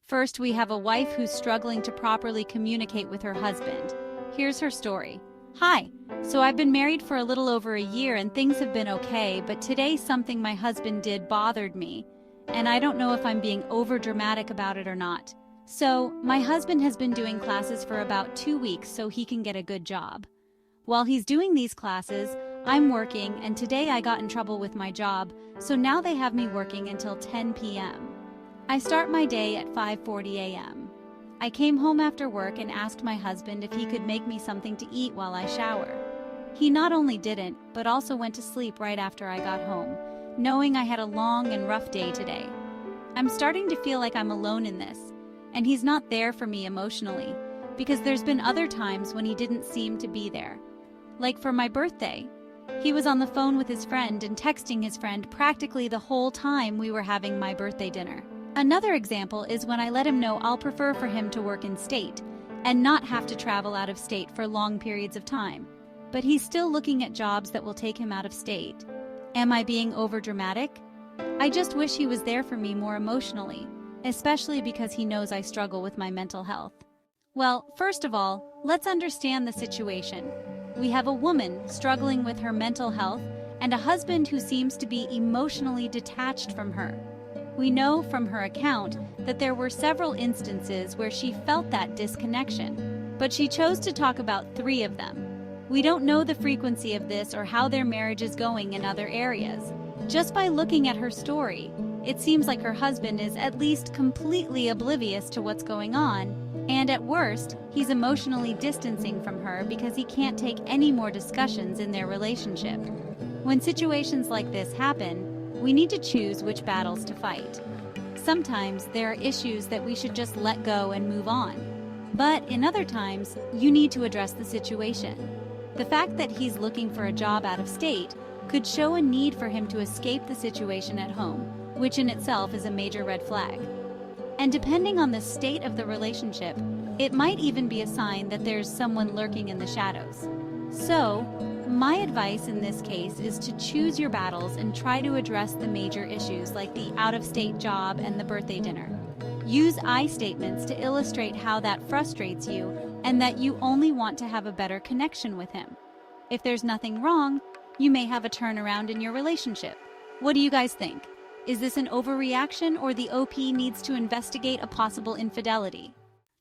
First, we have a wife who's struggling to properly communicate with her husband. Here's her story. Hi, so I've been married for a little over a year and things have been okay, but today something my husband did bothered me, and I don't know if I'm being over dramatic about it or not. So, my husband has been doing classes for about 2 weeks so he can get a good job. While he's doing these classes, I'm working, and today I got in trouble with my job, so now they have me working until 10 p.m. I start my day at 5:40 a.m. I came home after work and asked my husband if he could make me something to eat while I shower. He not only didn't, but also went to sleep right after I got home, knowing I had a long and rough day today. I'm starting to feel like I'm alone in this, and he's not there for me emotionally, because there's been other times when he didn't seem to be there. Like for my birthday. He was on the phone with his friend and texting his friend practically the whole time we were having my birthday dinner. Another example is when I let him know I'll prefer for him to work in state and not have to travel out of state for long periods of time. But he's still looking at jobs that will take him out of state. Am I being overdramatic? I just wish he was there for me more emotionally, especially because he knows I struggle with my mental health. Well, first of all, let's understand the situation. We have a woman struggling with her mental health and a husband who seems to be emotionally detached from her. We know from her account that there were several instances where she felt that disconnection, but she chose to talk about 3 of them. We don't know the frequency of this or how their marriage is going in other areas. Just by looking at her story, it seems like her husband is at least completely oblivious to what's going on, and at worst, he's emotionally distancing from her because he can't take any more discussions in their relationship. When situations like this happen, we need to choose which battles to fight. Sometimes there are issues that we should just let go and move on. But in other times, you need to address the situation. The fact that he's looking for a job out of state could show a need for him to escape the situation at home, which in itself is a major red flag. And depending on the state of the relationship, it might even be a sign that there's someone lurking in the shadows. So, my advice in this case is to choose your battles and try to address the major issues like the out-of-state job and the birthday dinner. Use I statements to illustrate how that frustrates you and that you only want to have a better connection with him. If there's nothing wrong, you may have a turnaround in your relationship. What do you guys think? Is this an overreaction or the OP needs to investigate a possible infidelity?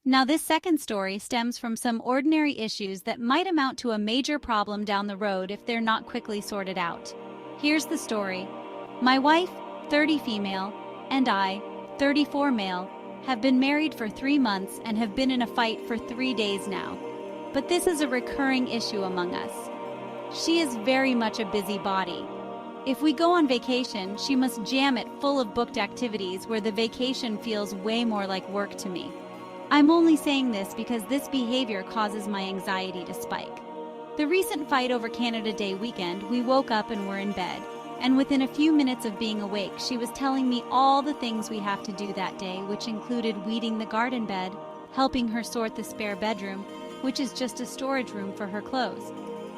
Now, this second story stems from some ordinary issues that might amount to a major problem down the road if they're not quickly sorted out. Here's the story. My wife, 30 female, and I, 34 male, have been married for 3 months and have been in a fight for 3 days now. But this is a recurring issue among us. She is very much a busybody. If we go on vacation, she must jam it full of booked activities where the vacation feels way more like work to me. I'm only saying this because this behavior causes my anxiety to spike. The recent fight over Canada Day weekend, we woke up and were in bed, and within a few minutes of being awake, she was telling me all the things we have to do that day, which included weeding the garden bed, helping her sort the spare bedroom, which is just a storage room for her clothes.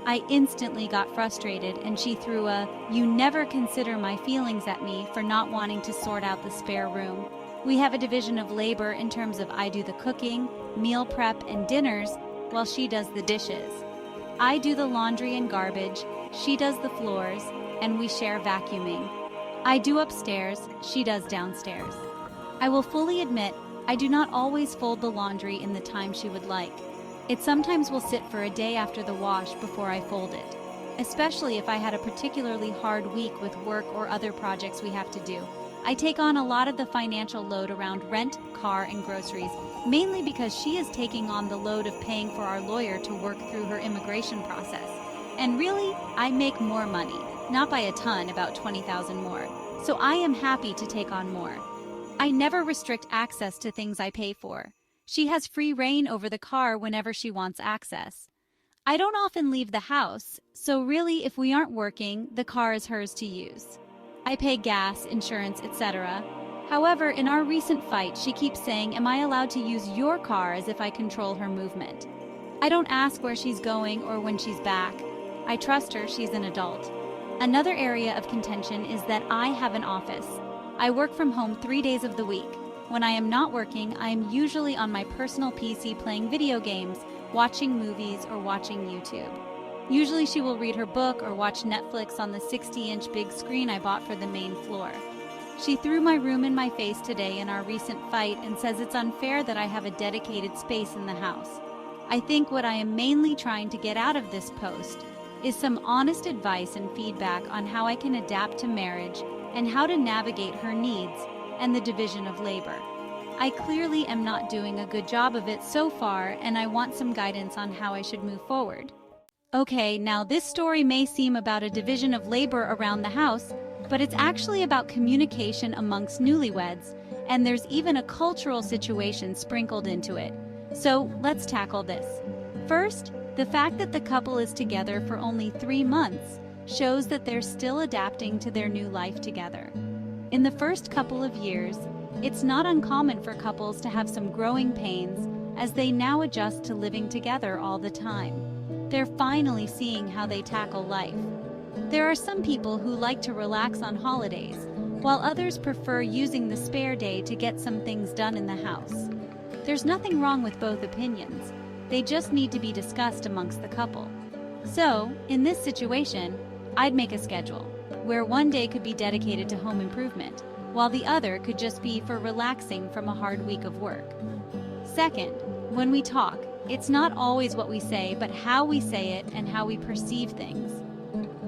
I instantly got frustrated and she threw a, "You never consider my feelings" at me for not wanting to sort out the spare room. We have a division of labor in terms of I do the cooking, meal prep, and dinners, while she does the dishes. I do the laundry and garbage, she does the floors, and we share vacuuming. I do upstairs, she does downstairs. I will fully admit, I do not always fold the laundry in the time she would like. It sometimes will sit for a day after the wash before I fold it, especially if I had a particularly hard week with work or other projects we have to do. I take on a lot of the financial load around rent, car, and groceries, mainly because she is taking on the load of paying for our lawyer to work through her immigration process. And really, I make more money, not by a ton, about 20,000 more. So I am happy to take on more. I never restrict access to things I pay for. She has free reign over the car whenever she wants access. I don't often leave the house, so really if we aren't working, the car is hers to use. I pay gas, insurance, etc. However, in our recent fight, she keeps saying, "Am I allowed to use your car?" as if I control her movement. I don't ask where she's going or when she's back. I trust her, she's an adult. Another area of contention is that I have an office. I work from home 3 days of the week. When I am not working, I am usually on my personal PC playing video games, watching movies, or watching YouTube. Usually she will read her book or watch Netflix on the 60-inch big screen I bought for the main floor. She threw my room in my face today in our recent fight and says it's unfair that I have a dedicated space in the house. I think what I am mainly trying to get out of this post is some honest advice and feedback on how I can adapt to marriage and how to navigate her needs and the division of labor. I clearly am not doing a good job of it so far, and I want some guidance on how I should move forward. Okay, now this story may seem about a division of labor around the house, but it's actually about communication amongst newlyweds, and there's even a cultural situation sprinkled into it. So let's tackle this. First, the fact that the couple is together for only 3 months shows that they're still adapting to their new life together. In the first couple of years, it's not uncommon for couples to have some growing pains as they now adjust to living together all the time. They're finally seeing how they tackle life. There are some people who like to relax on holidays, while others prefer using the spare day to get some things done in the house. There's nothing wrong with both opinions. They just need to be discussed amongst the couple. So, in this situation, I'd make a schedule where one day could be dedicated to home improvement, while the other could just be for relaxing from a hard week of work. Second, when we talk, it's not always what we say, but how we say it and how we perceive things.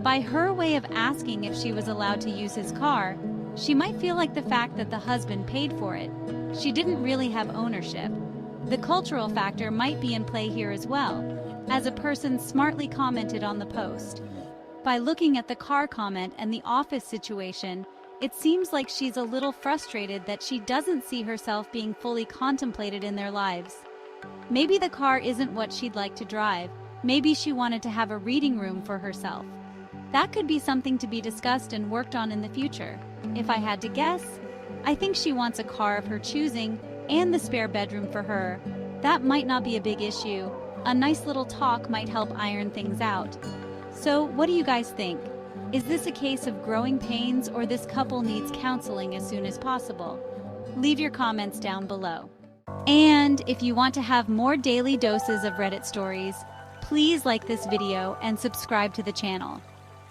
By her way of asking if she was allowed to use his car, she might feel like the fact that the husband paid for it. She didn't really have ownership. The cultural factor might be in play here as well, as a person smartly commented on the post. By looking at the car comment and the office situation, it seems like she's a little frustrated that she doesn't see herself being fully contemplated in their lives. Maybe the car isn't what she'd like to drive. Maybe she wanted to have a reading room for herself. That could be something to be discussed and worked on in the future. If I had to guess, I think she wants a car of her choosing and the spare bedroom for her. That might not be a big issue. A nice little talk might help iron things out. So, what do you guys think? Is this a case of growing pains, or this couple needs counseling as soon as possible? Leave your comments down below. And if you want to have more daily doses of Reddit stories, please like this video and subscribe to the channel.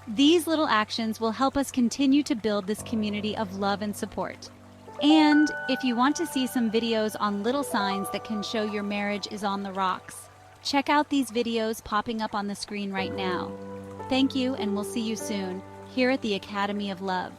These little actions will help us continue to build this community of love and support. And if you want to see some videos on little signs that can show your marriage is on the rocks, check out these videos popping up on the screen right now. Thank you, and we'll see you soon here at the Academy of Love.